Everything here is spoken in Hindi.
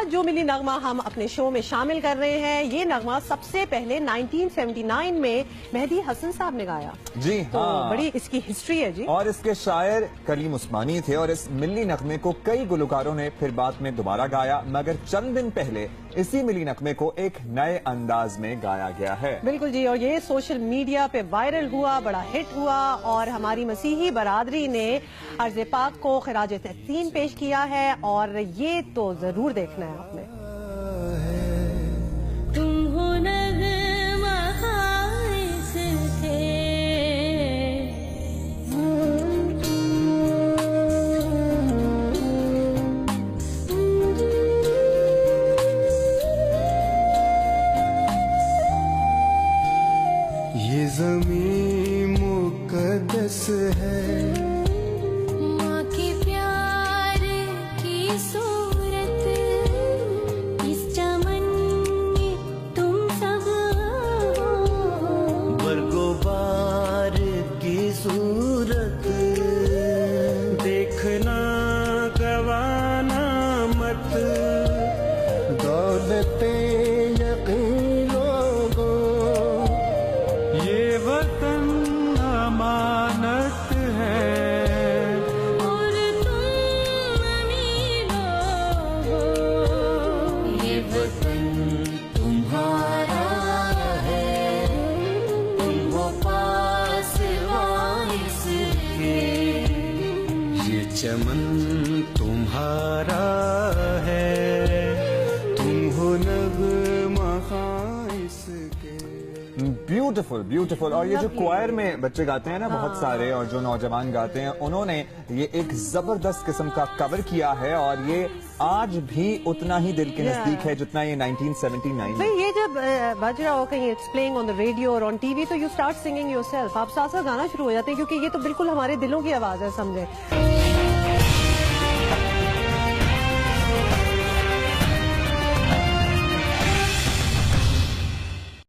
आज जो मिली नगमा हम अपने शो में शामिल कर रहे हैं, ये नगमा सबसे पहले 1979 में मेहदी हसन साहब ने गाया। जी तो हाँ, बड़ी इसकी हिस्ट्री है जी। और इसके शायर कलीम उस्मानी थे और इस मिली नगमे को कई गुलकारों ने फिर बाद में दोबारा गाया, मगर चंद दिन पहले इसी मिली नगमे को एक नए अंदाज में गाया गया है। बिल्कुल जी, और ये सोशल मीडिया पे वायरल हुआ, बड़ा हिट हुआ और हमारी मसीही बरादरी ने अर्ज़ पाक को खिराज तहसीन पेश किया है और ये तो जरूर देखना है आपने। ये ज़मीं मुक़द्दस है, माँ के प्यार की सूरत, इस चमन में तुम सब हो, बरगोबार की सूरत देखना गवाना मत, दौलते यकीन लोगों ये वतन अमानत है, और तुम अमीरों हो, ये वतन तुम्हारा है, तुम हो पास वारिस के, ये चमन तुम्हारा है, तुम हो नग़मा इसके। Beautiful beautiful. और ये जो क्वायर में बच्चे गाते हैं ना बहुत सारे, और जो नौजवान गाते हैं, उन्होंने ये एक जबरदस्त किस्म का कवर किया है और ये आज भी उतना ही दिल के नजदीक है जितना ये 1979 भाई में। ये जब बज रहा हो कहीं, it's playing on the radio और ऑन टीवी, तो यू स्टार्ट सिंगिंग योरसेल्फ, आप साथ साथ गाना शुरू हो जाते हैं क्योंकि ये तो बिल्कुल हमारे दिलों की आवाज है, समझे।